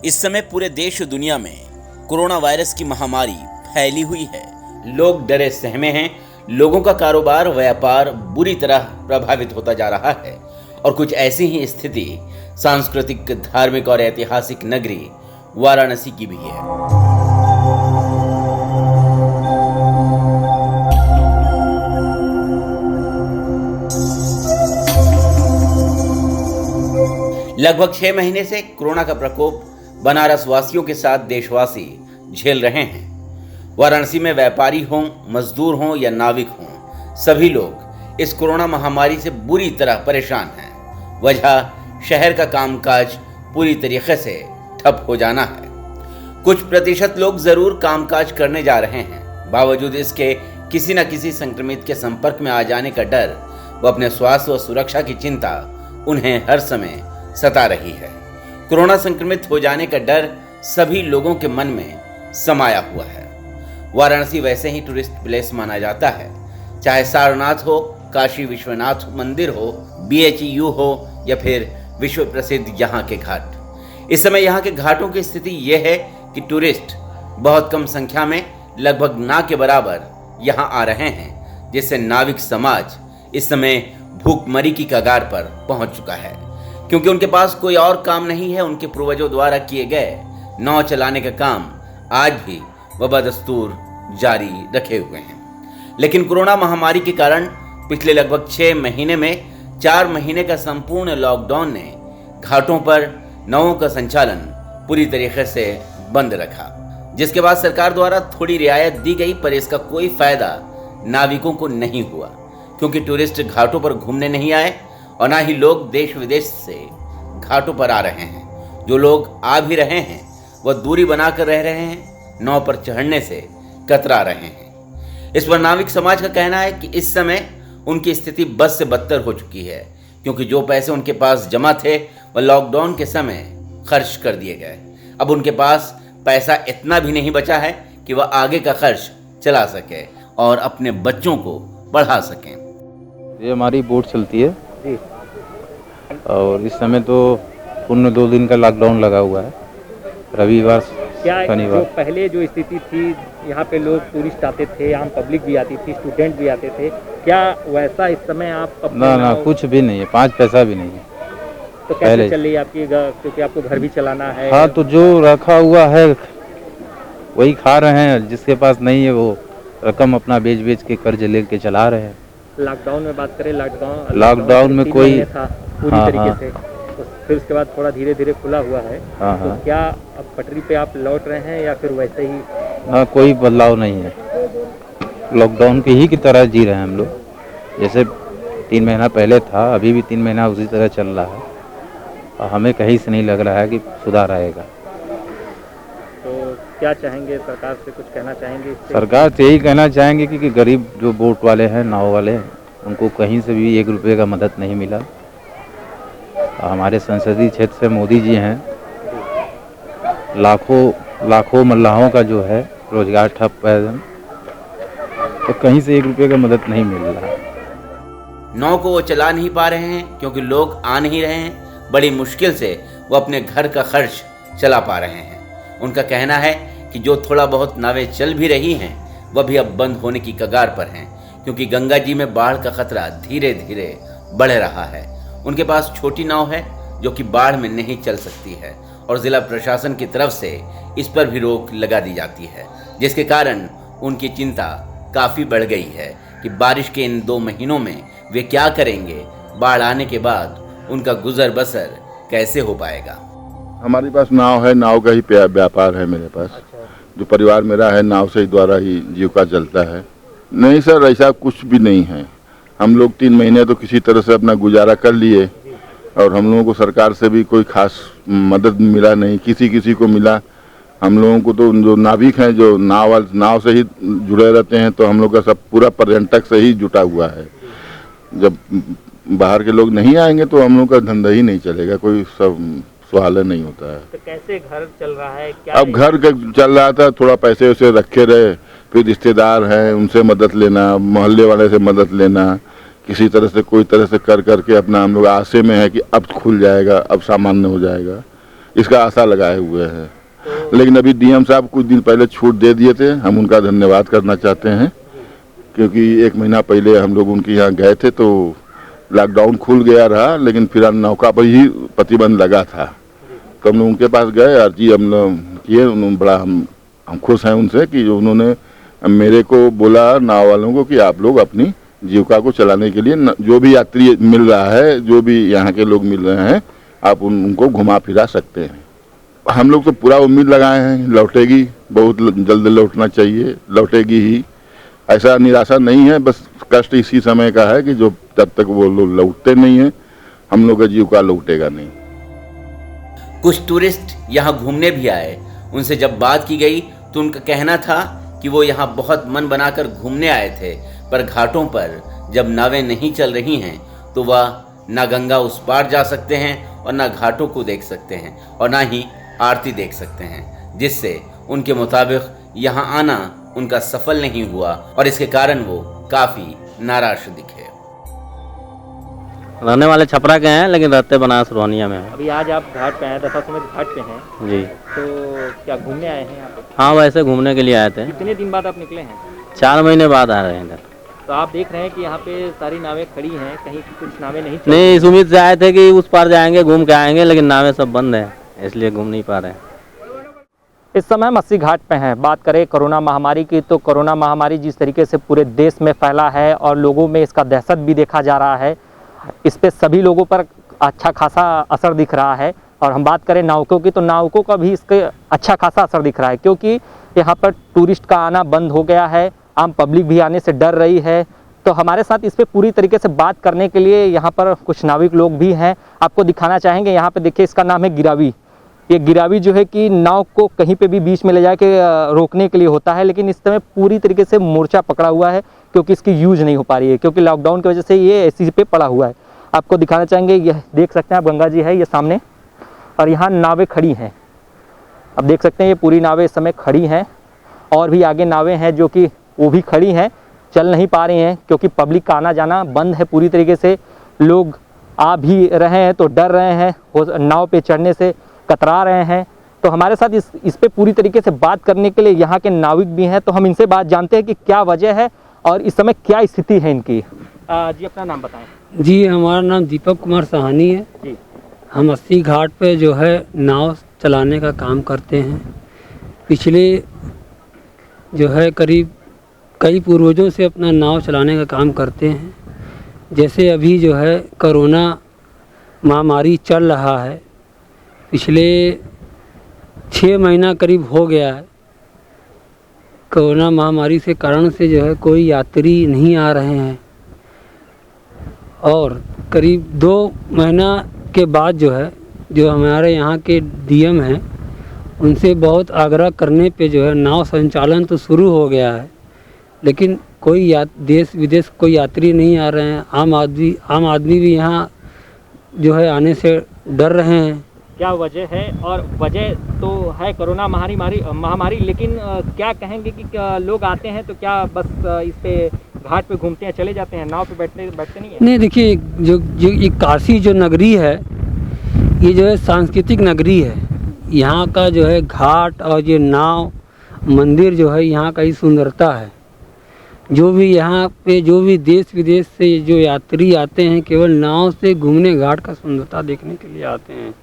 इस समय पूरे देश और दुनिया में कोरोना वायरस की महामारी फैली हुई है। लोग डरे सहमे हैं। लोगों का कारोबार व्यापार बुरी तरह प्रभावित होता जा रहा है और कुछ ऐसी ही स्थिति सांस्कृतिक, धार्मिक और ऐतिहासिक नगरी वाराणसी की भी है। लगभग 6 महीने से कोरोना का प्रकोप बनारस वासियों के साथ देशवासी झेल रहे हैं। वाराणसी में व्यापारी हों, मजदूर हों या नाविक हों, सभी लोग इस कोरोना महामारी से बुरी तरह परेशान हैं। वजह शहर का कामकाज पूरी तरीके से ठप हो जाना है। कुछ प्रतिशत लोग जरूर कामकाज करने जा रहे हैं, बावजूद इसके किसी न किसी संक्रमित के संपर्क में आ जाने का डर व अपने स्वास्थ्य व सुरक्षा की चिंता उन्हें हर समय सता रही है। कोरोना संक्रमित हो जाने का डर सभी लोगों के मन में समाया हुआ है। वाराणसी वैसे ही टूरिस्ट प्लेस माना जाता है, चाहे सारनाथ हो, काशी विश्वनाथ मंदिर हो, BHU हो या फिर विश्व प्रसिद्ध यहाँ के घाट। इस समय यहाँ के घाटों की स्थिति यह है कि टूरिस्ट बहुत कम संख्या में, लगभग ना के बराबर यहाँ आ रहे हैं, जिससे नाविक समाज इस समय भूखमरी की कगार पर पहुंच चुका है। क्योंकि उनके पास कोई और काम नहीं है। उनके पूर्वजों द्वारा किए गए नाव चलाने का काम आज भी बदस्तूर जारी रखे हुए हैं। लेकिन कोरोना महामारी के कारण पिछले लगभग 6 महीने में 4 महीने का संपूर्ण लॉकडाउन ने घाटों पर नावों का संचालन पूरी तरीके से बंद रखा, जिसके बाद सरकार द्वारा थोड़ी रियायत दी गई, पर इसका कोई फायदा नाविकों को नहीं हुआ, क्योंकि टूरिस्ट घाटों पर घूमने नहीं आए और ना ही लोग देश विदेश से घाटों पर आ रहे हैं। जो लोग आ भी रहे हैं वह दूरी बनाकर रह रहे हैं, नाव पर चढ़ने से कतरा रहे हैं। इस पर नाविक समाज का कहना है कि इस समय उनकी स्थिति बद से बदतर हो चुकी है, क्योंकि जो पैसे उनके पास जमा थे वह लॉकडाउन के समय खर्च कर दिए गए। अब उनके पास पैसा इतना भी नहीं बचा है कि वह आगे का खर्च चला सके और अपने बच्चों को पढ़ा सकें। ये हमारी बोट चलती है और इस समय तो पूर्ण 2 दिन का लॉकडाउन लगा हुआ है, रविवार शनिवार। जो पहले जो स्थिति थी, यहाँ पे लोग टूरिस्ट आते थे, आम पब्लिक भी आती थी, स्टूडेंट भी आते थे, क्या वैसा इस समय आप ना कुछ भी नहीं है, 5 पैसा भी नहीं है। तो कैसे चल रही है आपकी, क्योंकि आपको घर भी चलाना है? हाँ, तो जो रखा हुआ है वही खा रहे हैं, जिसके पास नहीं है वो रकम अपना बेच के कर्ज लेके चला रहे हैं। लॉकडाउन में बात करें, लॉकडाउन में कोई था पूरी तरीके से, तो फिर उसके बाद थोड़ा धीरे धीरे खुला हुआ है। तो क्या अब पटरी पे आप लौट रहे हैं या फिर वैसे ही? हाँ, कोई बदलाव नहीं है, लॉकडाउन के ही की तरह जी रहे हैं हम लोग। जैसे 3 महीना पहले था, अभी भी 3 महीना उसी तरह चल रहा है और हमें कहीं से नहीं लग रहा है कि सुधार आएगा। तो क्या चाहेंगे, सरकार से कुछ कहना चाहेंगे? सरकार से यही कहना चाहेंगे कि गरीब जो बोट वाले हैं, नाव वाले हैं, उनको कहीं से भी 1 रुपये का मदद नहीं मिला। हमारे संसदीय क्षेत्र से मोदी जी हैं, लाखों मल्लाहों का जो है रोजगार ठप है, तो कहीं से 1 रुपये का मदद नहीं मिल रहा है। नाव को वो चला नहीं पा रहे हैं क्योंकि लोग आ नहीं रहे हैं। बड़ी मुश्किल से वो अपने घर का खर्च चला पा रहे हैं। उनका कहना है कि जो थोड़ा बहुत नावें चल भी रही हैं वह भी अब बंद होने की कगार पर हैं, क्योंकि गंगा जी में बाढ़ का खतरा धीरे धीरे बढ़ रहा है। उनके पास छोटी नाव है जो कि बाढ़ में नहीं चल सकती है और जिला प्रशासन की तरफ से इस पर भी रोक लगा दी जाती है, जिसके कारण उनकी चिंता काफ़ी बढ़ गई है कि बारिश के इन 2 महीनों में वे क्या करेंगे। बाढ़ आने के बाद उनका गुजर बसर कैसे हो पाएगा। हमारे पास नाव है, नाव का ही व्यापार है मेरे पास। जो परिवार मेरा है, नाव से ही द्वारा ही जीविका चलता है। नहीं सर, ऐसा कुछ भी नहीं है। हम लोग 3 महीने तो किसी तरह से अपना गुजारा कर लिए और हम लोगों को सरकार से भी कोई खास मदद मिला नहीं। किसी को मिला। हम लोगों को तो जो नाविक हैं, जो नाव से ही जुड़े रहते हैं, तो हम लोग का सब पूरा पर्यटक से ही जुटा हुआ है। जब बाहर के लोग नहीं आएंगे तो हम लोग का धंधा ही नहीं चलेगा, कोई सब सवाल नहीं होता है। तो कैसे घर चल रहा है? क्या अब घर चल रहा था, थोड़ा पैसे उसे रखे रहे, फिर रिश्तेदार हैं उनसे मदद लेना, मोहल्ले वाले से मदद लेना, किसी तरह से कोई तरह से कर करके अपना हम लोग आशे में है कि अब खुल जाएगा, अब सामान्य हो जाएगा। इसका आशा लगाए हुए हैं। लेकिन अभी डीएम साहब कुछ दिन पहले छूट दे दिए थे, हम उनका धन्यवाद करना चाहते हैं, क्योंकि 1 महीना पहले हम लोग उनके यहाँ गए थे तो लॉकडाउन खुल गया रहा, लेकिन फिर नौका पर ही प्रतिबंध लगा था। तो हम लोग उनके पास गए, अर्जी हम लोग किए, उन्होंने बड़ा हम खुश हैं उनसे कि उन्होंने मेरे को बोला नाव वालों को कि आप लोग अपनी जीविका को चलाने के लिए जो भी यात्री मिल रहा है, जो भी यहाँ के लोग मिल रहे हैं, आप उनको घुमा फिरा सकते हैं। हम लोग तो पूरा उम्मीद लगाए हैं लौटेगी, बहुत जल्द लौटना चाहिए, लौटेगी ही, ऐसा निराशा नहीं है। बस कष्ट इसी समय का है कि जो जब तक वो लोग लौटते नहीं हैं, हम लोग का जीविका लौटेगा नहीं। कुछ टूरिस्ट यहाँ घूमने भी आए, उनसे जब बात की गई तो उनका कहना था कि वो यहाँ बहुत मन बनाकर घूमने आए थे, पर घाटों पर जब नावें नहीं चल रही हैं तो वह ना गंगा उस पार जा सकते हैं और ना घाटों को देख सकते हैं और ना ही आरती देख सकते हैं, जिससे उनके मुताबिक यहाँ आना उनका सफल नहीं हुआ और इसके कारण वो काफी नाराज दिखे। रहने वाले छपरा के हैं लेकिन रहते बनारस रोहनिया में हैं। अभी आज आप घाट पे हैं, दशाश्वमेध घाट पे हैं जी। तो क्या घूमने आए हैं यहाँ पे? हाँ, वैसे घूमने के लिए आए थे। कितने दिन बाद आप निकले हैं? 4 महीने बाद आ रहे हैं इधर। तो आप देख रहे हैं कि यहाँ पे सारी नावें खड़ी हैं, कहीं कुछ नावें नहीं चल नहीं, इस उम्मीद से आए थे कि उस पार जाएंगे, घूम के आएंगे, लेकिन नावें सब बंद हैं, इसलिए घूम नहीं पा रहे हैं। इस समय हम अस्सी घाट पे हैं। बात करें कोरोना महामारी की, तो कोरोना महामारी जिस तरीके से पूरे देश में फैला है और लोगों में इसका दहशत भी देखा जा रहा है, इस पे सभी लोगों पर अच्छा खासा असर दिख रहा है। और हम बात करें नाविकों की, तो नाविकों का भी इसके अच्छा खासा असर दिख रहा है, क्योंकि यहाँ पर टूरिस्ट का आना बंद हो गया है, आम पब्लिक भी आने से डर रही है। तो हमारे साथ इस पे पूरी तरीके से बात करने के लिए यहाँ पर कुछ नाविक लोग भी हैं, आपको दिखाना चाहेंगे। यहाँ पे देखिए, इसका नाम है गिरावी। ये गिरावी जो है कि नाव को कहीं पे भी बीच में ले जाके रोकने के लिए होता है, लेकिन इस समय पूरी तरीके से मोर्चा पकड़ा हुआ है क्योंकि इसकी यूज नहीं हो पा रही है, क्योंकि लॉकडाउन की वजह से ये ऐसी पे पड़ा हुआ है। आपको दिखाना चाहेंगे, यह देख सकते हैं आप, गंगा जी है ये सामने और यहाँ नावें खड़ी हैं। अब देख सकते हैं ये पूरी नावें इस समय खड़ी हैं और भी आगे नावें हैं जो कि वो भी खड़ी हैं, चल नहीं पा रही हैं क्योंकि पब्लिक का आना जाना बंद है पूरी तरीके से। लोग आ भी रहे हैं तो डर रहे हैं, नाव पे चढ़ने से कतरा रहे हैं। तो हमारे साथ इस पे पूरी तरीके से बात करने के लिए यहाँ के नाविक भी हैं, तो हम इनसे बात जानते हैं कि क्या वजह है और इस समय क्या स्थिति है इनकी। जी अपना नाम बताएं। जी, हमारा नाम दीपक कुमार साहनी है जी। हम अस्सी घाट पे जो है नाव चलाने का काम करते हैं। पिछले जो है करीब कई पूर्वजों से अपना नाव चलाने का काम करते हैं। जैसे अभी जो है कोरोना महामारी चल रहा है, पिछले 6 महीना करीब हो गया है। कोरोना महामारी से कारण से जो है कोई यात्री नहीं आ रहे हैं और करीब 2 महीना के बाद जो हमारे यहाँ के डीएम हैं, उनसे बहुत आग्रह करने पे जो है नाव संचालन तो शुरू हो गया है, लेकिन कोई देश विदेश कोई यात्री नहीं आ रहे हैं। आम आदमी भी यहाँ जो है आने से डर रहे हैं। क्या वजह है? और वजह तो है कोरोना महामारी, लेकिन क्या कहेंगे कि लोग आते हैं तो क्या बस इस पे घाट पे घूमते हैं, चले जाते हैं, नाव पे बैठते नहीं है? नहीं, देखिए, जो ये काशी जो नगरी है, ये जो है सांस्कृतिक नगरी है। यहाँ का जो है घाट और ये नाव मंदिर जो है यहाँ का ही सुंदरता है। जो भी यहाँ पे जो भी देश विदेश से जो यात्री आते हैं, केवल नाव से घूमने, घाट का सुंदरता देखने के लिए आते हैं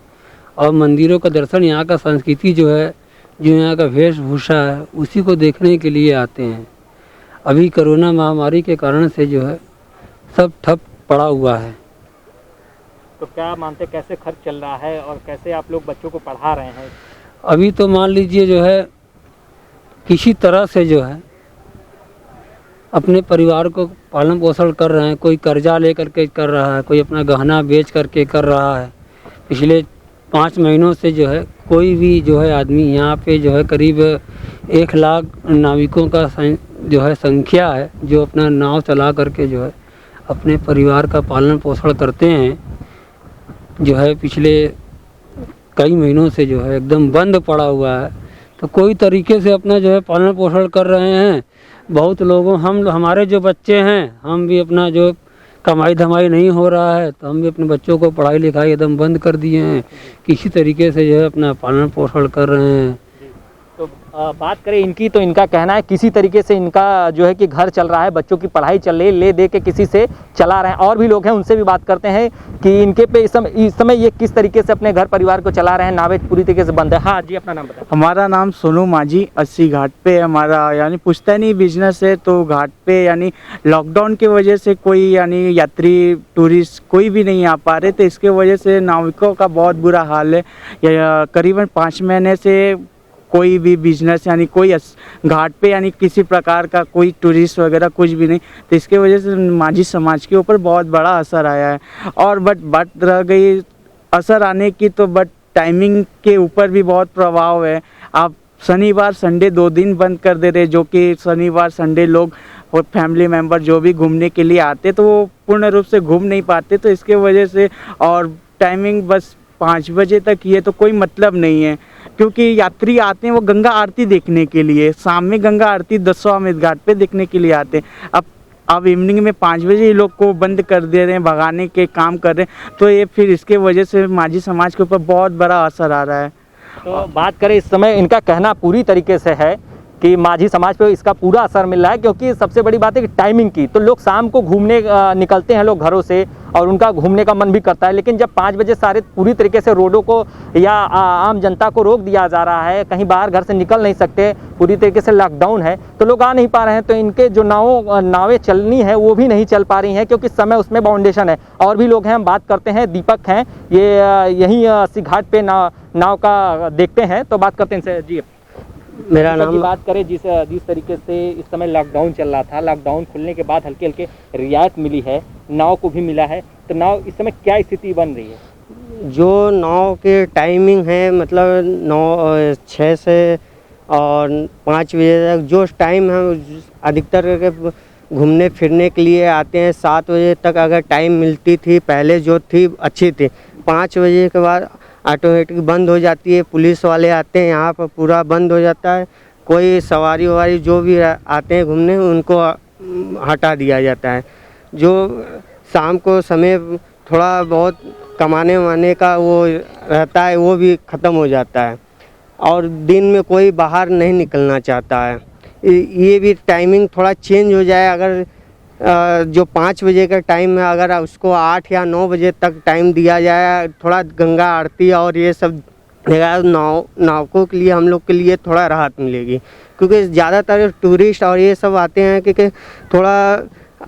और मंदिरों का दर्शन, यहाँ का संस्कृति जो है, जो यहाँ का वेशभूषा है, उसी को देखने के लिए आते हैं। अभी कोरोना महामारी के कारण से जो है सब ठप पड़ा हुआ है। तो क्या मानते, कैसे खर्च चल रहा है और कैसे आप लोग बच्चों को पढ़ा रहे हैं? अभी तो मान लीजिए जो है किसी तरह से जो है अपने परिवार को पालन पोषण कर रहे हैं। कोई कर्जा ले करके कर रहा है, कोई अपना गहना बेच करके कर रहा है। पिछले 5 महीनों से जो है कोई भी जो है आदमी यहाँ पे जो है करीब 1 लाख नाविकों का जो है संख्या है, जो अपना नाव चला करके जो है अपने परिवार का पालन पोषण करते हैं। जो है पिछले कई महीनों से जो है एकदम बंद पड़ा हुआ है, तो कोई तरीके से अपना जो है पालन पोषण कर रहे हैं। बहुत लोगों हमारे जो बच्चे हैं, हम भी अपना जो कमाई धमाई नहीं हो रहा है, तो हम भी अपने बच्चों को पढ़ाई लिखाई एकदम बंद कर दिए हैं। किसी तरीके से जो है अपना पालन पोषण कर रहे हैं। तो बात करें इनकी, तो इनका कहना है किसी तरीके से इनका जो है कि घर चल रहा है, बच्चों की पढ़ाई चल रही है, ले दे के किसी से चला रहे हैं। और भी लोग हैं, उनसे भी बात करते हैं कि इनके पे इस समय ये किस तरीके से अपने घर परिवार को चला रहे हैं। नावें पूरी तरीके से बंद है। हाँ जी, अपना नाम बताएं। हमारा नाम सोनू माझी, 80 घाट पे हमारा यानी पुश्तैनी बिजनेस है। तो घाट पे यानी लॉकडाउन की वजह से कोई यानी यात्री टूरिस्ट कोई भी नहीं आ पा रहे थे। इसके वजह से नाविकों का बहुत बुरा हाल है। करीबन 5 महीने से कोई भी बिजनेस यानी कोई घाट पे यानी किसी प्रकार का कोई टूरिस्ट वगैरह कुछ भी नहीं। तो इसके वजह से माझी समाज के ऊपर बहुत बड़ा असर आया है। और बट रह गई असर आने की, तो बट टाइमिंग के ऊपर भी बहुत प्रभाव है। आप शनिवार संडे 2 दिन बंद कर दे रहे, जो कि शनिवार संडे लोग और फैमिली मेम्बर जो भी घूमने के लिए आते तो वो पूर्ण रूप से घूम नहीं पाते। तो इसके वजह से और टाइमिंग बस 5 बजे तक ही है, तो कोई मतलब नहीं है। क्योंकि यात्री आते हैं वो गंगा आरती देखने के लिए, शाम में गंगा आरती दशाश्वमेध घाट पे देखने के लिए आते हैं। अब इवनिंग में 5 बजे ये लोग को बंद कर दे रहे हैं, भगाने के काम कर रहे हैं। तो ये फिर इसके वजह से माझी समाज के ऊपर बहुत बड़ा असर आ रहा है। तो बात करें इस समय, इनका कहना पूरी तरीके से है कि माझी समाज पे इसका पूरा असर मिल रहा है। क्योंकि सबसे बड़ी बात है कि टाइमिंग की, तो लोग शाम को घूमने निकलते हैं लोग घरों से, और उनका घूमने का मन भी करता है। लेकिन जब 5 बजे सारे पूरी तरीके से रोडों को या आम जनता को रोक दिया जा रहा है, कहीं बाहर घर से निकल नहीं सकते, पूरी तरीके से लॉकडाउन है, तो लोग आ नहीं पा रहे हैं। तो इनके जो नावें चलनी है वो भी नहीं चल पा रही हैं, क्योंकि समय उसमें बाउंडेशन है। और भी लोग हैं, हम बात करते हैं। दीपक हैं, ये यहीं 80 घाट पे नाव का देखते हैं, तो बात करते हैं इनसे। जी, मेरा नाम बात करें जिस तरीके से इस समय लॉकडाउन चल रहा था, लॉकडाउन खुलने के बाद हल्के हल्के रियायत मिली है, नाव को भी मिला है, तो नाव इस समय क्या स्थिति बन रही है? जो नाव के टाइमिंग है, मतलब 6 से और 5 बजे तक जो टाइम है, अधिकतर करके घूमने फिरने के लिए आते हैं। 7 बजे तक अगर टाइम मिलती थी पहले जो थी अच्छी थी, 5 बजे के बाद ऑटोमेटिक बंद हो जाती है। पुलिस वाले आते हैं, यहाँ पर पूरा बंद हो जाता है। कोई सवारी ववारी जो भी आते हैं घूमने, उनको हटा दिया जाता है। जो शाम को समय थोड़ा बहुत कमाने वाने का वो रहता है, वो भी ख़त्म हो जाता है। और दिन में कोई बाहर नहीं निकलना चाहता है। ये भी टाइमिंग थोड़ा चेंज हो जाए। अगर जो 5 बजे का टाइम है, अगर उसको 8 या 9 बजे तक टाइम दिया जाए, थोड़ा गंगा आरती और ये सब नावकों के लिए, हम लोग के लिए थोड़ा राहत मिलेगी। क्योंकि ज़्यादातर टूरिस्ट और ये सब आते हैं क्योंकि थोड़ा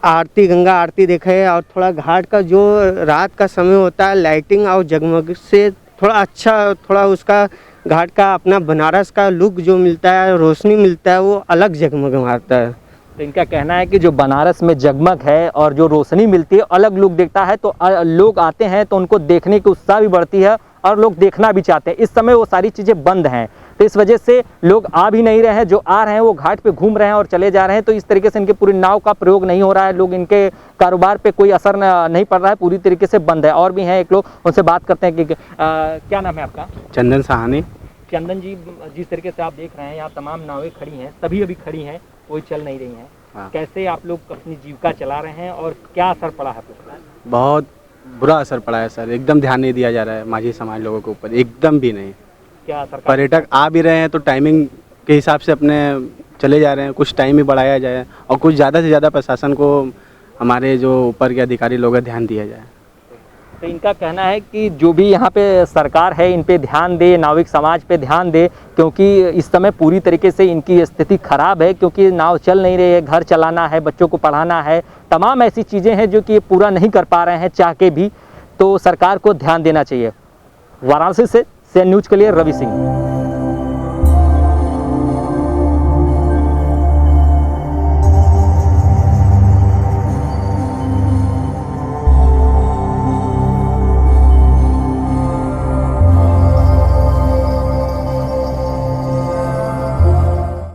आरती, गंगा आरती देखे, और थोड़ा घाट का जो रात का समय होता है, लाइटिंग और जगमग से थोड़ा अच्छा, थोड़ा उसका घाट का अपना बनारस का लुक जो मिलता है, रोशनी मिलता है, वो अलग जगमग मारता है। तो इनका कहना है कि जो बनारस में जगमग है और जो रोशनी मिलती है, अलग लुक दिखता है। तो लोग आते हैं तो उनको देखने की उत्साह भी बढ़ती है, और लोग देखना भी चाहते हैं। इस समय वो सारी चीज़ें बंद हैं, तो इस वजह से लोग आ भी नहीं रहे हैं। जो आ रहे हैं वो घाट पे घूम रहे हैं और चले जा रहे हैं। तो इस तरीके से इनके पूरी नाव का प्रयोग नहीं हो रहा है। लोग, इनके कारोबार पे कोई असर नहीं पड़ रहा है, पूरी तरीके से बंद है। और भी हैं एक लोग, उनसे बात करते हैं कि क्या नाम है आपका? चंदन सहानी। चंदन जी, जिस तरीके से आप देख रहे हैं यहाँ तमाम नावें खड़ी हैं, सभी अभी खड़ी हैं, कोई चल नहीं रही हैं। हाँ। कैसे आप लोग अपनी जीविका चला रहे हैं और क्या असर पड़ा है? बहुत बुरा असर पड़ा है सर, एकदम ध्यान नहीं दिया जा रहा है माझी समाज लोगों के ऊपर, एकदम भी नहीं। क्या सरकार, पर्यटक आ भी रहे हैं तो टाइमिंग के हिसाब से अपने चले जा रहे हैं, कुछ टाइम ही बढ़ाया जाए और कुछ ज़्यादा से ज़्यादा प्रशासन को, हमारे जो ऊपर के अधिकारी लोग हैं, ध्यान दिया जाए। तो इनका कहना है कि जो भी यहाँ पे सरकार है इन पे ध्यान दे, नाविक समाज पे ध्यान दे, क्योंकि इस समय पूरी तरीके से इनकी स्थिति खराब है। क्योंकि नाव चल नहीं रही है, घर चलाना है, बच्चों को पढ़ाना है, तमाम ऐसी चीज़ें हैं जो कि ये पूरा नहीं कर पा रहे हैं चाह के भी। तो सरकार को ध्यान देना चाहिए। वाराणसी से न्यूज़ के लिए रवि सिंह।